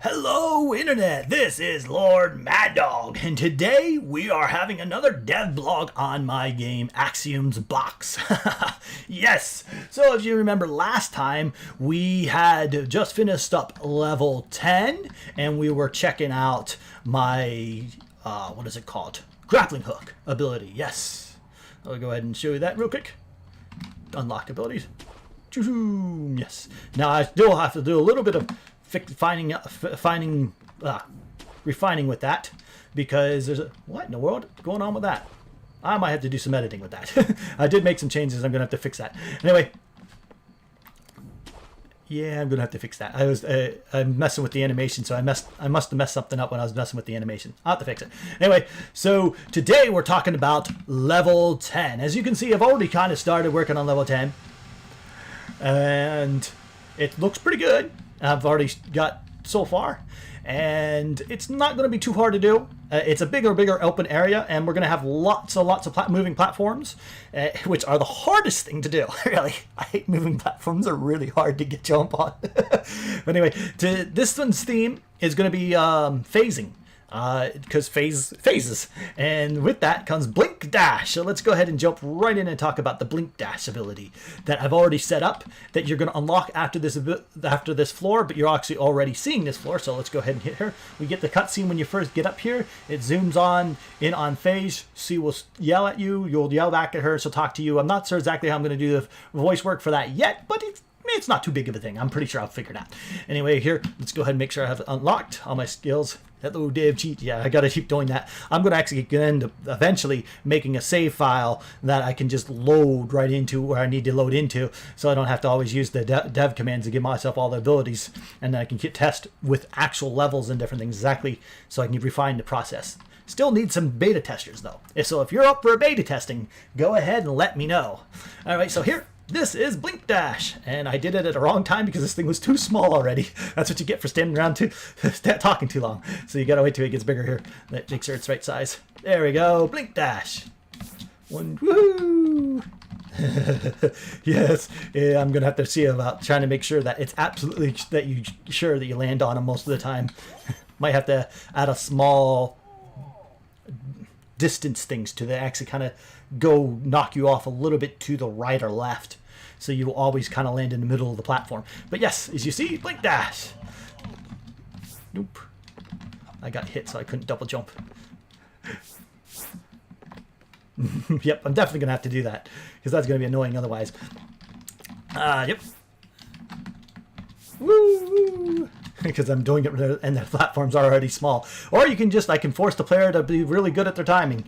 Hello Internet, this is Lord Mad Dog, and today we are having another dev blog on my game Axiom's Box. Yes, so if you remember last time we had just finished up level 10 and we were checking out my, what is it called? Grappling hook ability, yes. I'll go ahead and show you that real quick. Unlock abilities. Yes. Now I still have to do a little bit of refining with that, because there's a what in the world going on with that. I might have to do some editing with that. I did make some changes. I'm gonna have to fix that anyway. Yeah, I'm gonna have to fix that. I'm messing with the animation, so I must have messed something up when I was messing with the animation. I'll have to fix it anyway. So today we're talking about level 10. As you can see, I've already kind of started working on level 10, and it looks pretty good. I've already got so far, and it's not going to be too hard to do. It's a bigger open area, and we're going to have lots of moving platforms, which are the hardest thing to do. Really, I hate moving platforms. They're really hard to get jump on. But anyway, this one's theme is going to be phasing. Because phases, and with that comes BlinkDash. So let's go ahead and jump right in and talk about the BlinkDash ability that I've already set up, that you're going to unlock after this floor, but you're actually already seeing this floor. So let's go ahead and hit her. We get the cutscene when you first get up here. It zooms on phase. She will yell at you. You'll yell back at her. She'll talk to you. I'm not sure exactly how I'm going to do the voice work for that yet, but it's not too big of a thing. I'm pretty sure I'll figure it out. Anyway, here, let's go ahead and make sure I have unlocked all my skills. Hello, Dev Cheat. Yeah, I gotta keep doing that. I'm gonna actually get into eventually making a save file that I can just load right into where I need to load into, so I don't have to always use the dev commands to give myself all the abilities, and then I can test with actual levels and different things exactly, so I can refine the process. Still need some beta testers though. So if you're up for a beta testing, go ahead and let me know. All right, so here. This is BlinkDash, and I did it at the wrong time because this thing was too small already. That's what you get for standing around talking too long. So you gotta wait till it gets bigger here. Make sure it's right size. There we go, BlinkDash. One, woohoo! Yes, yeah, I'm gonna have to see about trying to make sure that it's absolutely that you land on them most of the time. Might have to add a small distance things to that actually kind of go knock you off a little bit to the right or left, so you will always kind of land in the middle of the platform. But yes, as you see, BlinkDash. Nope, I got hit, so I couldn't double jump. Yep, I'm definitely gonna have to do that because that's gonna be annoying otherwise. Yep. Woo! Because I'm doing it and the platforms are already small. Or you can I can force the player to be really good at their timing.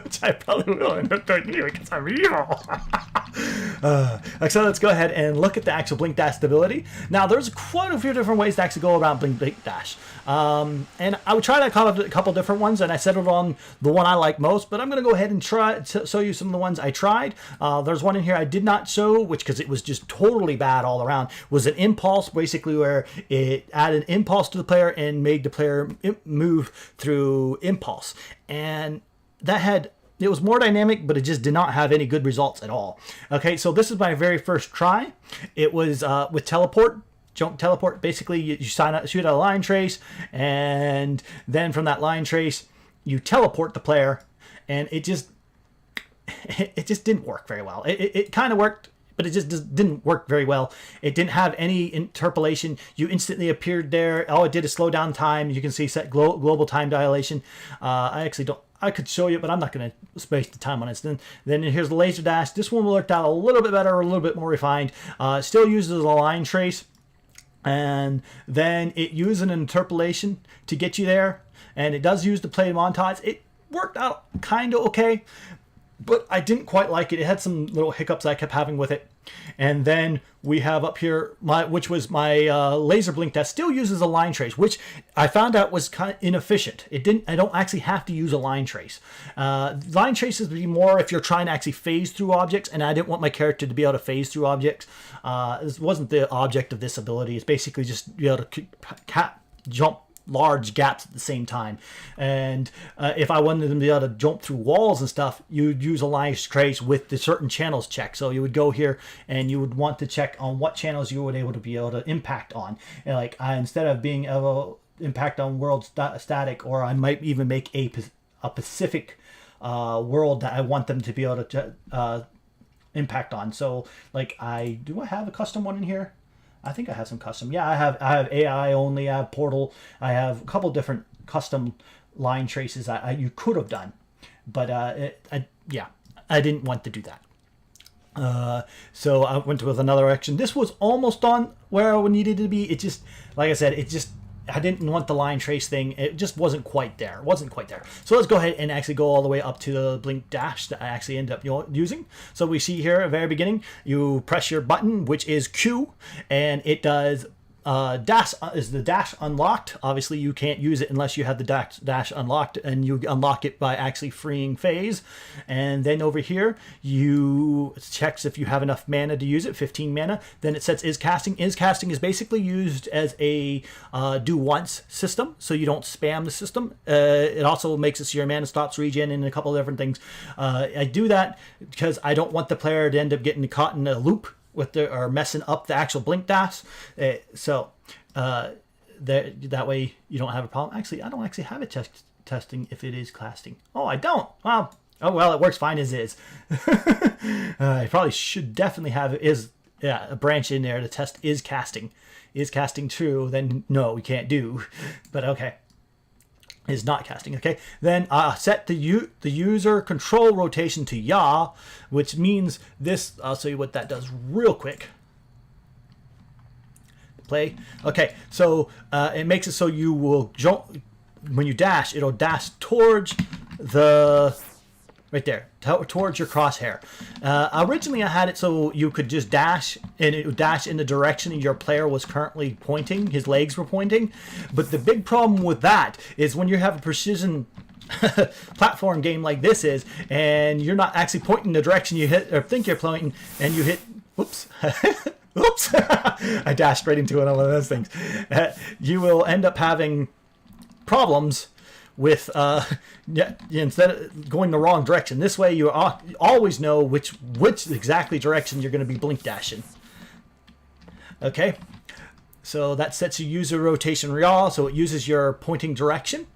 Which I probably will end up doing anyway because I'm evil. So let's go ahead and look at the actual BlinkDash ability. Now there's quite a few different ways to actually go around BlinkDash. And I would try a couple different ones, and I settled on the one I like most, but I'm going to go ahead and try to show you some of the ones I tried. There's one in here I did not show, which because it was just totally bad all around, was an impulse, basically where it added impulse to the player and made the player move through impulse. And it was more dynamic, but it just did not have any good results at all. Okay, so this is my very first try. It was with teleport. Jump teleport. Basically, you shoot out a line trace, and then from that line trace, you teleport the player, and it just didn't work very well. It kind of worked, but it just didn't work very well. It didn't have any interpolation. You instantly appeared there. All it did is slow down time. You can see set global time dilation. I could show you, but I'm not going to waste the time on it. Then here's the laser dash. This one worked out a little bit better, a little bit more refined. Still uses a line trace, and then it uses an interpolation to get you there, and it does use the play montage. It worked out kind of okay, but I didn't quite like it. It had some little hiccups I kept having with it. And then we have up here which was my laser blink that still uses a line trace, which I found out was kind of inefficient. I don't actually have to use a line trace. Line traces would be more if you're trying to actually phase through objects, and I didn't want my character to be able to phase through objects. This wasn't the object of this ability. It's basically just be able to jump large gaps at the same time. And if I wanted them to be able to jump through walls and stuff, you'd use a line trace with the certain channels checked. So you would go here and you would want to check on what channels you would be able to impact on. And like instead of being able to impact on world static, or I might even make a specific world that I want them to be able to impact on. So like do I have a custom one in here? I think I have some custom. Yeah, I have AI only. I have portal. I have a couple different custom line traces you could have done, but yeah, I didn't want to do that. So I went with another action. This was almost on where I needed to be. It just, like I said, I didn't want the line trace thing. It just wasn't quite there. It wasn't quite there. So let's go ahead and actually go all the way up to the BlinkDash that I actually end up using. So we see here at the very beginning, you press your button, which is Q, and it does dash. Is the dash unlocked? Obviously, you can't use it unless you have the dash unlocked, and you unlock it by actually freeing phase. And then over here, it checks if you have enough mana to use it, 15 mana. Then it sets is casting. Is casting is basically used as a do once system, so you don't spam the system. It also makes it so your mana stops regen and a couple of different things. I do that because I don't want the player to end up getting caught in a loop or messing up the actual BlinkDash. So that way you don't have a problem. Actually, I don't actually have it testing if it is casting. Oh, I don't. Wow. Oh, well, it works fine as is. I probably should definitely have a branch in there to test is casting. Is casting true? Then no, we can't do. But okay. Is not casting. Okay, then set the user control rotation to yaw, which means this. I'll show you what that does real quick. Play. Okay, so it makes it so you will jump when you dash. It'll dash towards the right there, towards your crosshair. Originally, I had it so you could just dash, and it would dash in the direction your player was currently pointing, his legs were pointing. But the big problem with that is when you have a precision platform game like this is, and you're not actually pointing the direction you hit, or think you're pointing, and you hit, whoops, oops, I dashed right into one of those things. You will end up having problems with instead of going the wrong direction. This way you always know which exactly direction you're going to be blink dashing. Okay, so that sets your user rotation yaw, so it uses your pointing direction.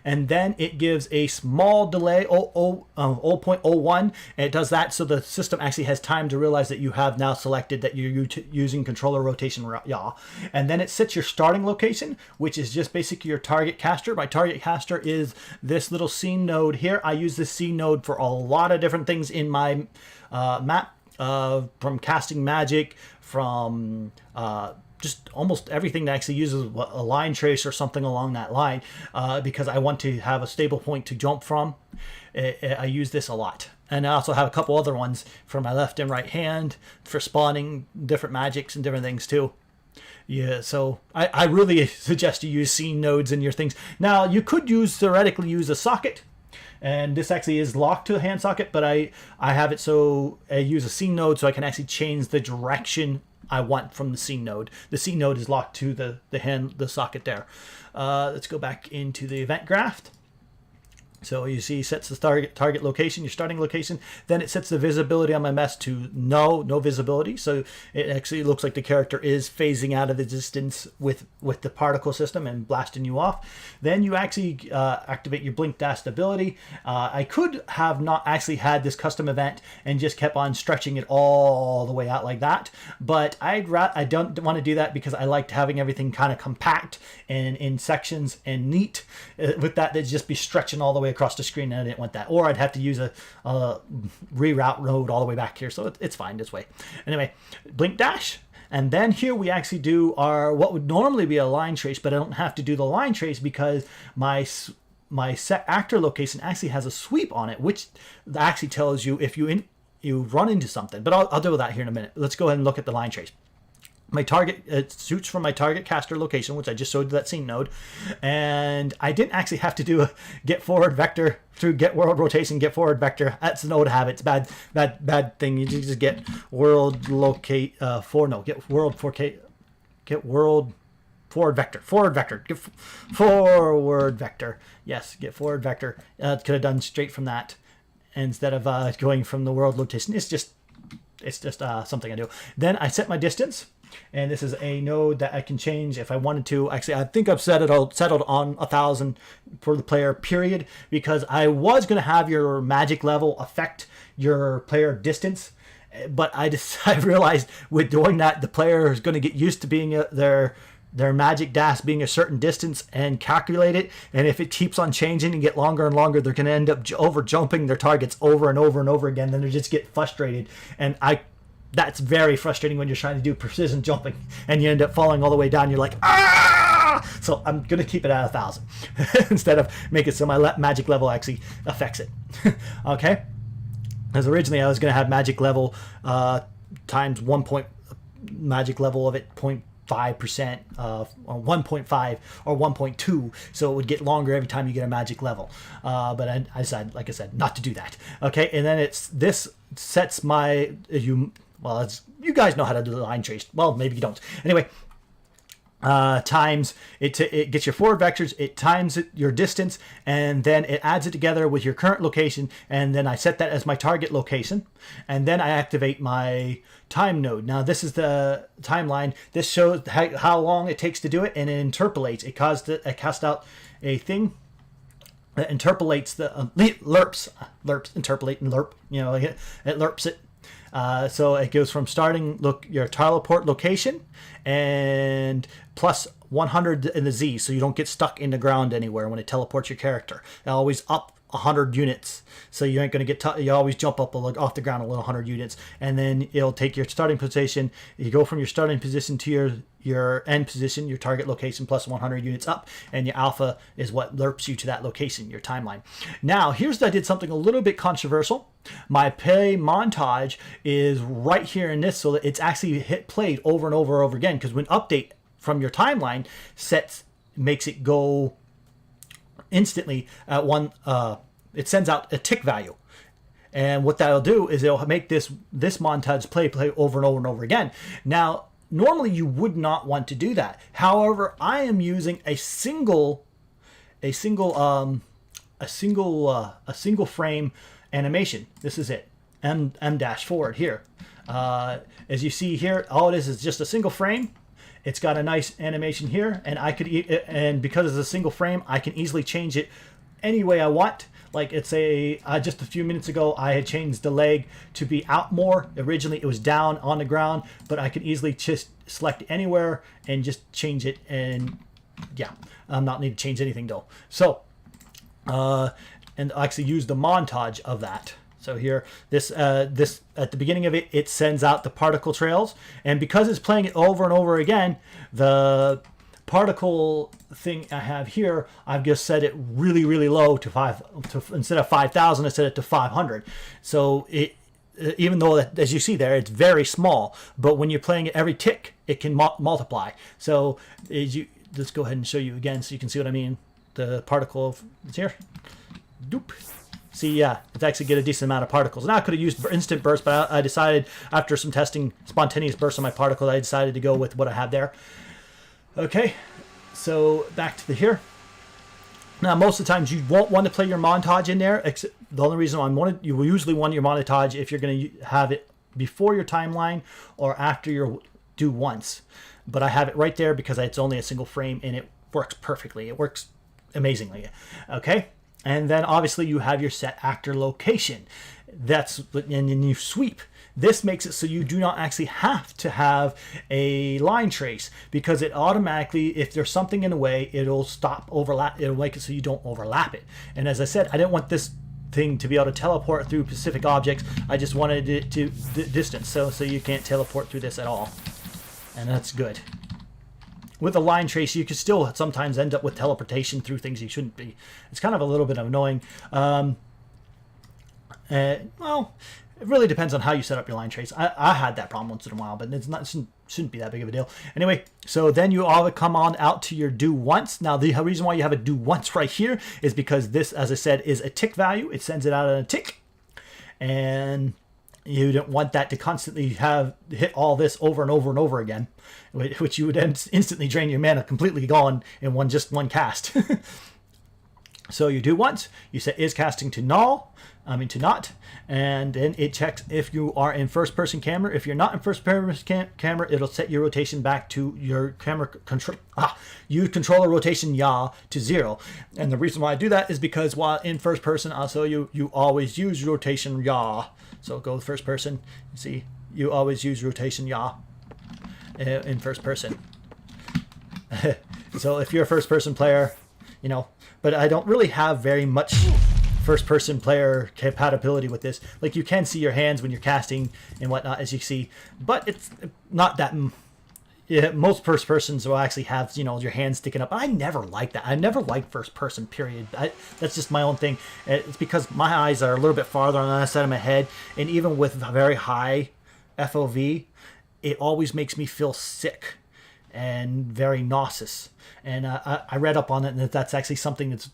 And then it gives a small delay, 0.01, and it does that so the system actually has time to realize that you have now selected that you're using controller rotation yaw. And then it sets your starting location, which is just basically your target caster. My target caster is this little scene node here. I use this scene node for a lot of different things in my map, from casting magic, from just almost everything that actually uses a line trace or something along that line, because I want to have a stable point to jump from. I use this a lot. And I also have a couple other ones for my left and right hand for spawning different magics and different things too. Yeah, so I really suggest you use scene nodes in your things. Now, you could theoretically use a socket, and this actually is locked to a hand socket, but I have it so I use a scene node so I can actually change the direction I want from the scene node. The scene node is locked to the socket there. Let's go back into the event graph. So you see, it sets the target location, your starting location. Then it sets the visibility on my mess to no visibility. So it actually looks like the character is phasing out of the distance with the particle system and blasting you off. Then you actually activate your blink dash ability. I could have not actually had this custom event and just kept on stretching it all the way out like that. But I don't want to do that because I liked having everything kind of compact and in sections and neat. With that, they'd just be stretching all the way across the screen, and I didn't want that. Or I'd have to use a reroute road all the way back here, so it's fine this way. Anyway, blink dash, and then here we actually do what would normally be a line trace, but I don't have to do the line trace because my set actor location actually has a sweep on it, which actually tells you if you run into something. But I'll deal with that here in a minute. Let's go ahead and look at the line trace. My target, it suits from my target caster location, which I just showed that scene node, and I didn't actually have to do a get forward vector through get world rotation, get forward vector. That's an old habit. It's bad thing. You just get world locate get world forward vector, forward vector, get forward vector. Yes, get forward vector. Could have done straight from that instead of going from the world location. It's just something I do. Then I set my distance, and this is a node that I can change if I wanted to. Actually, I think I've settled on 1,000 for the player period, because I was going to have your magic level affect your player distance. But I realized with doing that, the player is going to get used to being their magic dash being a certain distance and calculate it. And if it keeps on changing and get longer and longer, they're going to end up over jumping their targets over and over and over again. Then they just get frustrated. And that's very frustrating when you're trying to do precision jumping and you end up falling all the way down. You're like, ah! So I'm going to keep it at 1,000 instead of make it so my magic level actually affects it. Okay. Because originally I was going to have magic level times magic level of it 0.5% or 1.5 or 1.2, so it would get longer every time you get a magic level. But I decided, like I said, not to do that. Okay, and then this sets my you guys know how to do the line trace. Well, maybe you don't. Anyway. Times it gets your forward vectors, it times your distance, and then it adds it together with your current location, and then I set that as my target location, and then I activate my time node. Now this is the timeline. This shows how long it takes to do it, and it interpolates. It casts out a thing that interpolates the lerps, interpolate and lerp. It lerps it. So it goes from starting your teleport location and plus 100 in the Z, so you don't get stuck in the ground anywhere when it teleports your character. Always up 100 units, so you ain't going to get you always jump up off the ground a little 100 units, and then it'll take your starting position. You go from your starting position to your end position, your target location, plus 100 units up, and your alpha is what lerps you to that location, your timeline. Now I did something a little bit controversial. My play montage is right here in this, so that it's actually played over and over and over again, because when update from your timeline makes it go instantly at one, it sends out a tick value. And what that'll do is it'll make this montage play over and over and over again. Now, normally you would not want to do that. However, I am using a single frame animation. This is it, M-forward here. As you see here, all it is just a single frame. It's got a nice animation here, and because it's a single frame, I can easily change it any way I want. Like just a few minutes ago, I had changed the leg to be out more. Originally, it was down on the ground, but I could easily just select anywhere and just change it. And yeah, I'm not need to change anything though. So, and I actually use the montage of that. So here, this at the beginning of it, it sends out the particle trails, and because it's playing it over and over again, the particle thing I have here, I've just set it really, really low instead of 5,000, I set it to 500. So even though, as you see there, it's very small, but when you're playing it every tick, it can multiply. So let's go ahead and show you again so you can see what I mean. The particle is here. Doop. See, yeah, it's actually get a decent amount of particles. Now I could have used instant burst, but I decided after some testing spontaneous burst on my particles, I decided to go with what I have there. Okay, so back to here. Now, most of the times you won't want to play your montage in there. The only reason you will usually want your montage if you're going to have it before your timeline or after your do once. But I have it right there because it's only a single frame and it works perfectly. It works amazingly. Okay. And then obviously you have your set actor location. And then you sweep. This makes it so you do not actually have to have a line trace, because it automatically, if there's something in the way, it'll stop overlap. It'll make it so you don't overlap it. And as I said, I didn't want this thing to be able to teleport through specific objects. I just wanted it to distance, so you can't teleport through this at all. And that's good. With a line trace, you can still sometimes end up with teleportation through things you shouldn't be. It's kind of a little bit annoying. Well, it really depends on how you set up your line trace. I had that problem once in a while, but it shouldn't be that big of a deal. Anyway, so then you all come on out to your do once. Now, the reason why you have a do once right here is because this, as I said, is a tick value. It sends it out in a tick. And You don't want that to constantly hit all this over and over and over again, which you would instantly drain your mana completely gone in one cast. So you do once, you set is casting to null, to not, and then it checks if you are in first person camera. If you're not in first person camera, it'll set your rotation back to your camera control. You controller rotation to 0. And the reason why I do that is because while in first person, also you always use rotation So go with first person. See, you always use rotation in first person. So if you're a first person player, but I don't really have very much first person player compatibility with this. Like, you can see your hands when you're casting and whatnot, as you see, but it's not that. Most first persons will actually have, your hands sticking up. I never like that. I never liked first person, period. That's just my own thing. It's because my eyes are a little bit farther on the side of my head, and even with a very high FOV, it always makes me feel sick and very nauseous. And I read up on it, and that's actually something that's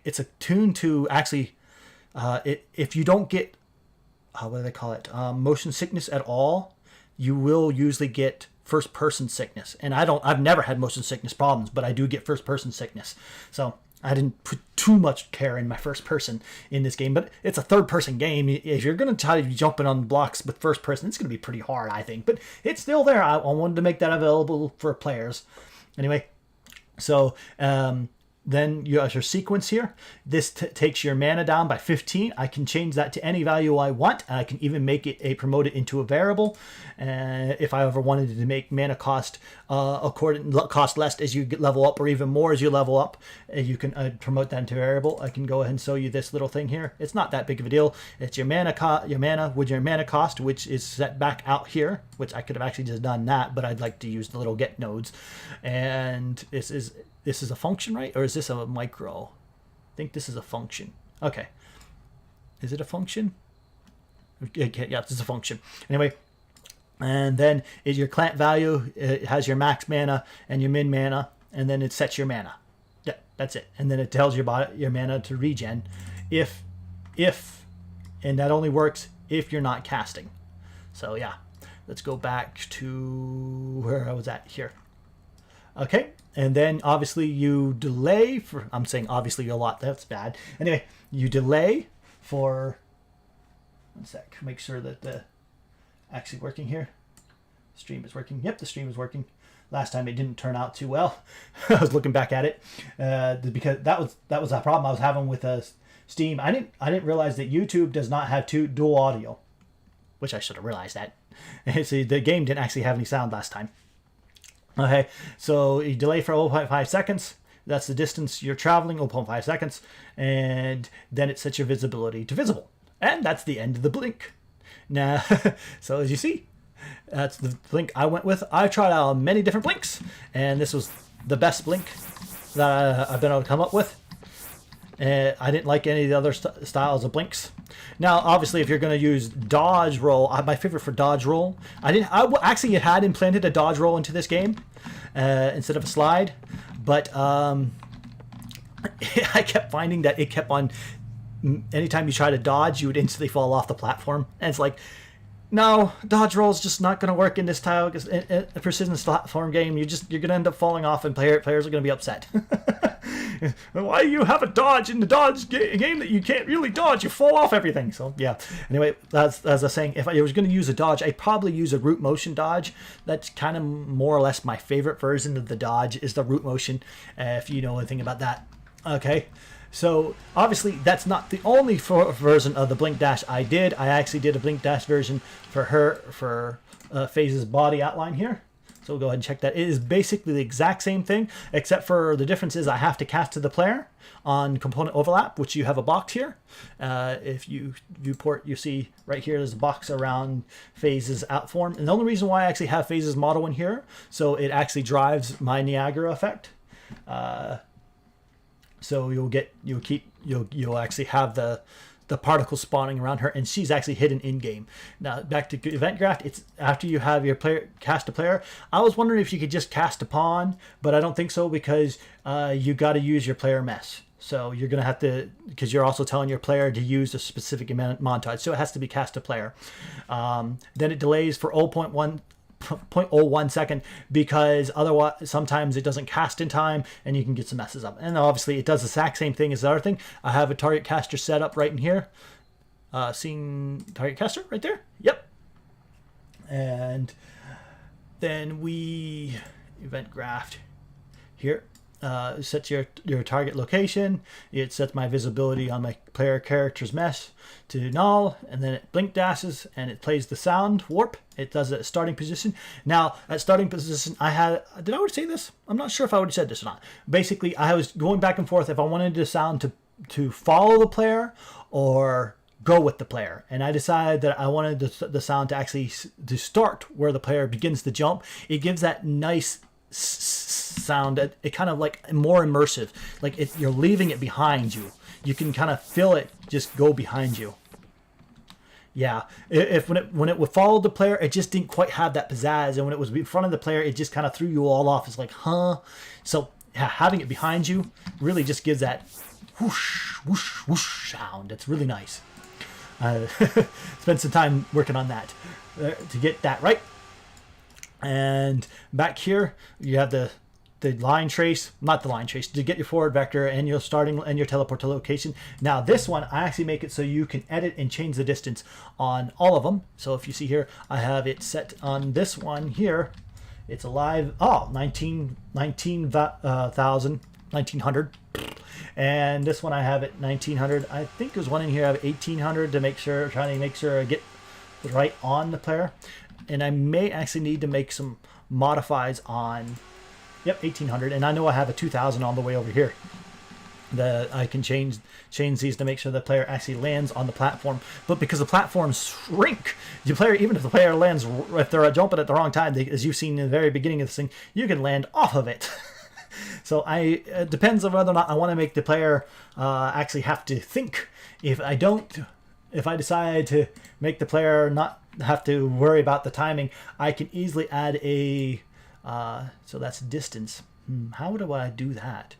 it's attuned to actually if you don't get what do they call it, motion sickness at all, you will usually get first person sickness. And I've never had motion sickness problems, but I do get first person sickness. So I didn't put too much care in my first person in this game, but it's a third person game. If you're going to try to be jumping on blocks with first person, it's going to be pretty hard, I think, but it's still there. I wanted to make that available for players. Anyway, so then you have your sequence here. This takes your mana down by 15. I can change that to any value I want, and I can even make it promote it into a variable. If I ever wanted to make mana cost cost less as you level up, or even more as you level up, you can promote that into a variable. I can go ahead and show you this little thing here. It's not that big of a deal. It's your mana with your mana cost, which is set back out here, which I could have actually just done that, but I'd like to use the little get nodes. And this is a function, right? Or is this a micro? I think this is a function. Okay. Is it a function? Okay, yeah, this is a function. Anyway, and then your clamp value, it has your max mana and your min mana, and then it sets your mana. Yeah, that's it. And then it tells your mana to regen if, and that only works if you're not casting. So yeah, let's go back to where I was at here. Okay, and then obviously you delay for, I'm saying obviously a lot, that's bad. Anyway, you delay for, 1 sec, make sure that the actually working here. Stream is working. Yep, the stream is working. Last time it didn't turn out too well. I was looking back at it because that was a problem I was having with Steam. I didn't realize that YouTube does not have dual audio, which I should have realized that. See, the game didn't actually have any sound last time. Okay, so you delay for 0.5 seconds. That's the distance you're traveling, 0.5 seconds. And then it sets your visibility to visible. And that's the end of the blink. Now, so as you see, that's the blink I went with. I tried out many different blinks, and this was the best blink that I've been able to come up with. I didn't like any of the other styles of blinks. Now, obviously, if you're going to use dodge roll, my favorite for dodge roll, actually had implanted a dodge roll into this game instead of a slide, but I kept finding that it kept on, anytime you try to dodge, you would instantly fall off the platform, and it's like, no, dodge roll is just not going to work in this style. In a precision platform game, you're going to end up falling off, and players are going to be upset. Why do you have a dodge in the dodge game that you can't really dodge? You fall off everything. So yeah. Anyway, as I was saying, if I was going to use a dodge, I'd probably use a root motion dodge. That's kind of more or less my favorite version of the dodge, is the root motion. If you know anything about that, okay. So obviously that's not the only version of the BlinkDash I did. I actually did a BlinkDash version for Phase's body outline here. So we'll go ahead and check that. It is basically the exact same thing, except for the difference is I have to cast to the player on component overlap, which you have a box here. If you viewport, you see right here, there's a box around Phase's outform. And the only reason why I actually have Phase's model in here, so it actually drives my Niagara effect. So you'll actually have the particle spawning around her, and she's actually hidden in game. Now back to event graph, it's after you have your player cast a player. I was wondering if you could just cast a pawn, but I don't think so, because you got to use your player mess. So you're going to have to, because you're also telling your player to use a specific montage. So it has to be cast to player. Then it delays for 0.01 second, because otherwise sometimes it doesn't cast in time and you can get some messes up. And obviously it does the exact same thing as the other thing. I have a target caster set up right in here. Seeing target caster right there? Yep. And then we event graph here. Sets your target location. It sets my visibility on my player character's mesh to null, and then it blink dashes and it plays the sound warp. It does it at starting position. Now at starting position, did I already say this? I'm not sure if I would have said this or not. Basically, I was going back and forth if I wanted the sound to follow the player or go with the player, and I decided that I wanted the sound to actually to start where the player begins to jump. It gives that nice sound. It kind of like more immersive, like you're leaving it behind you. You can kind of feel it just go behind you. Yeah, when it would follow the player, it just didn't quite have that pizzazz, and when it was in front of the player, it just kind of threw you all off. It's like, huh? So yeah, having it behind you really just gives that whoosh whoosh whoosh sound. It's really nice. Spent some time working on that to get that right. And back here you have the line trace, not the line trace, to get your forward vector and your starting and your teleport to location. Now this one I actually make it so you can edit and change the distance on all of them. So if you see here, I have it set on this one here. It's a live 1900, and this one I have it 1900. I think there's one in here I have 1800 to make sure, trying to make sure I get right on the player. And I may actually need to make some modifies on, yep, 1800. And I know I have a 2000 on the way over here that I can change these to make sure the player actually lands on the platform. But because the platforms shrink, the player, even if the player lands, if they're jumping at the wrong time, as you've seen in the very beginning of this thing, you can land off of it. So it depends on whether or not I want to make the player actually have to think. If I decide to make the player not have to worry about the timing, I can easily add a so that's distance. How do I do that?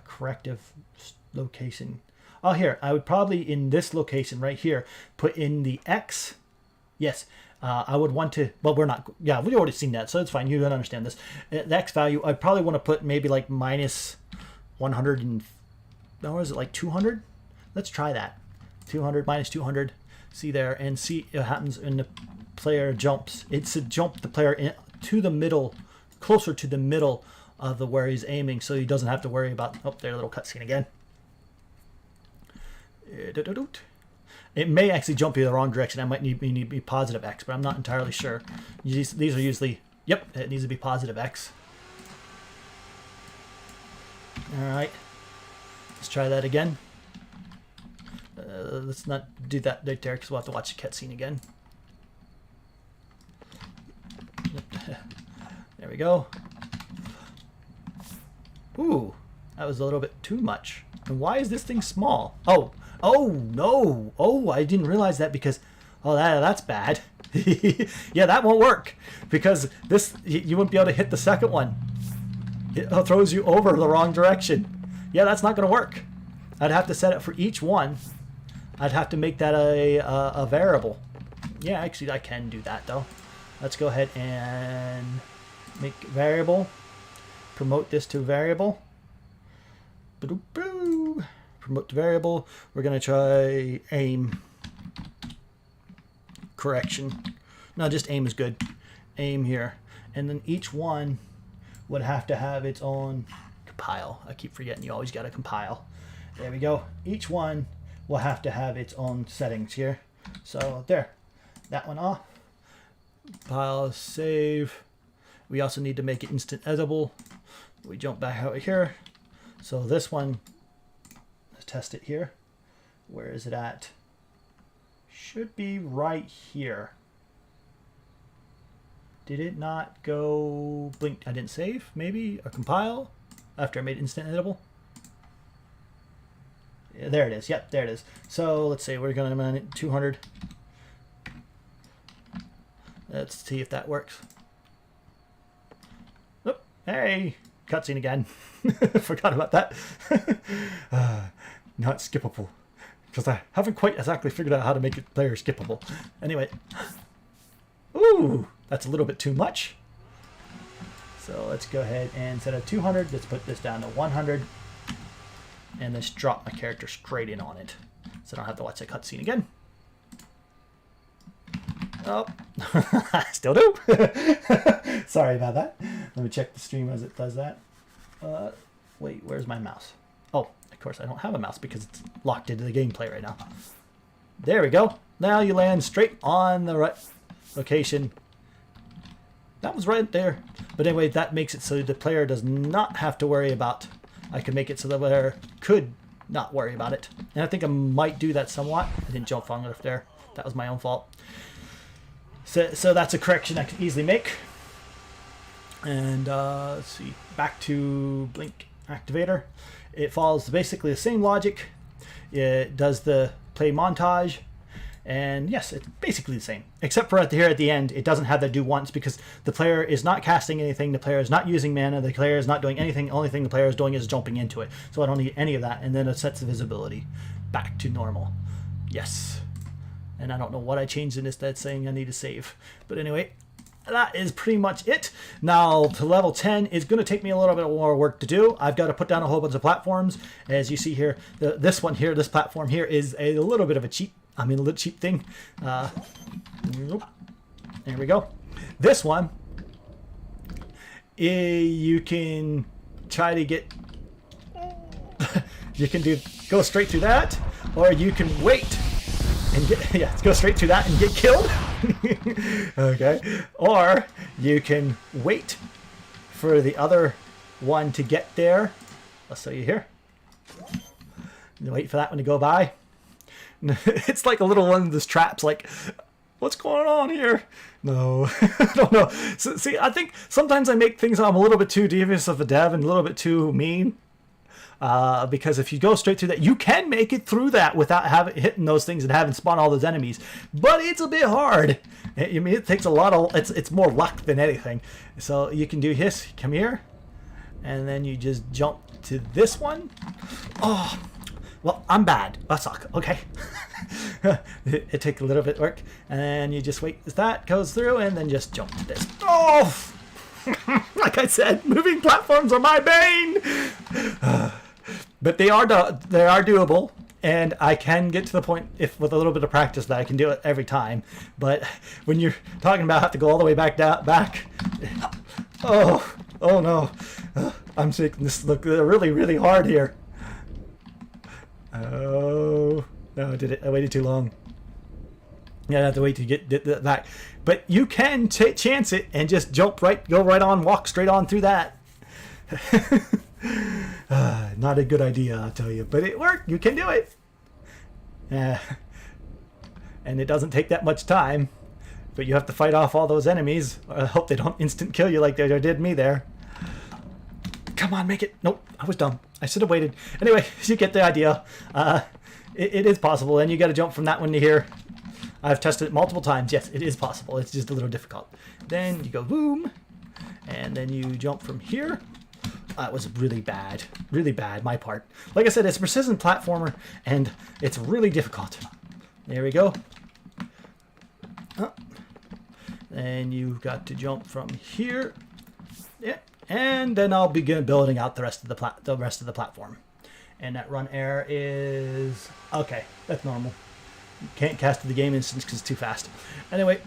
Corrective location. Oh, here, I would probably in this location right here put in the X. Yes, I would want to, well, we've already seen that, so it's fine. You don't understand this. The X value, I probably want to put maybe like minus 100 and, or is it like 200? Let's try that. 200 minus 200. See there, and see what happens when the player jumps. It's to jump the player to the middle, closer to the middle of where he's aiming, so he doesn't have to worry about, oh, there, a little cutscene again. It may actually jump you the wrong direction. I might need to be positive X, but I'm not entirely sure. These are usually, yep, it needs to be positive X. All right, let's try that again. Let's not do that right there because we'll have to watch the cutscene again. There we go. Ooh, that was a little bit too much. And why is this thing small? Oh no. Oh, I didn't realize that because, oh, that's bad. Yeah, that won't work because this, you wouldn't be able to hit the second one. It throws you over the wrong direction. Yeah, that's not going to work. I'd have to set it for each one. I'd have to make that a variable. Yeah, actually, I can do that, though. Let's go ahead and make variable. Promote this to variable. Promote to variable. We're going to try aim. Correction. No, just aim is good. Aim here. And then each one would have to have its own compile. I keep forgetting you always got to compile. There we go. Each one will have to have its own settings here. So there, that one off. Compile, save. We also need to make it instant editable. We jump back out here. So this one, let's test it here. Where is it at? Should be right here. Did it not go blink? I didn't save, maybe, or compile after I made instant editable. Yeah, there it is. Yep, there it is. So let's say we're going to run it 200. Let's see if that works. Oop, hey, cutscene again. Forgot about that. Not skippable. Because I haven't quite exactly figured out how to make it player skippable. Anyway. Ooh, that's a little bit too much. So let's go ahead and instead of 200, let's put this down to 100. And let's drop my character straight in on it. So I don't have to watch the cutscene again. Oh, still do. Sorry about that. Let me check the stream as it does that. Wait, where's my mouse? Oh, of course I don't have a mouse because it's locked into the gameplay right now. There we go. Now you land straight on the right location. That was right there. But anyway, that makes it so the player does not have to worry about. I can make it so the player could not worry about it. And I think I might do that somewhat. I didn't jump far enough there. That was my own fault. So that's a correction I can easily make. And let's see, back to Blink Activator. It follows basically the same logic. It does the play montage. And yes, it's basically the same. Except for here at the end, it doesn't have that do once because the player is not casting anything. The player is not using mana. The player is not doing anything. The only thing the player is doing is jumping into it. So I don't need any of that. And then it sets the visibility back to normal. Yes. And I don't know what I changed in this that's saying I need to save. But anyway, that is pretty much it. Now to level 10 is going to take me a little bit more work to do. I've got to put down a whole bunch of platforms. As you see here, this one here, this platform here is a little bit of a cheat. I mean, a little cheap thing. Nope. There we go. This one, you can try to get. You can go straight through that, or you can wait and get go straight through that and get killed. Okay, or you can wait for the other one to get there. I'll show you here. Wait for that one to go by. It's like a little one of those traps, like, what's going on here? No, I don't know. So, see, I think sometimes I make things I'm a little bit too devious of a dev and a little bit too mean. Because if you go straight through that, you can make it through that without hitting those things and having spawn all those enemies. But it's a bit hard. I mean, it takes a lot of, it's more luck than anything. So you can do this, come here, and then you just jump to this one. Oh. Well, I'm bad. I suck. Okay. it takes a little bit of work. And you just wait as that goes through and then just jump to this. Oh! Like I said, moving platforms are my bane! But they are doable. And I can get to the point, if with a little bit of practice, that I can do it every time. But when you're talking about have to go all the way back. Oh no. I'm making this look really, really hard here. Oh, no, I waited too long. Yeah, I have to wait to get that back. But you can chance it and just go right on, walk straight on through that. Not a good idea, I'll tell you. But it worked. You can do it. And it doesn't take that much time. But you have to fight off all those enemies. I hope they don't instant kill you like they did me there. Come on, make it. Nope, I was dumb. I should have waited. Anyway, you get the idea. It is possible, and you got to jump from that one to here. I've tested it multiple times. Yes, it is possible. It's just a little difficult. Then you go boom, and then you jump from here. That was really bad. Really bad, my part. Like I said, it's a precision platformer, and it's really difficult. There we go. And you've got to jump from here. Yeah. And then I'll begin building out the rest of the platform. And that run air is okay. That's normal. Can't cast to the game instance because it's too fast. Anyway,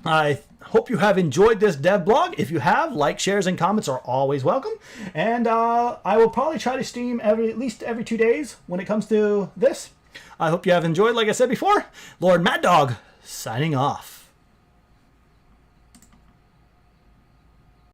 I hope you have enjoyed this dev blog. If you have, likes, shares, and comments are always welcome. And I will probably try to stream at least every 2 days when it comes to this. I hope you have enjoyed. Like I said before, Lord Mad Dog signing off.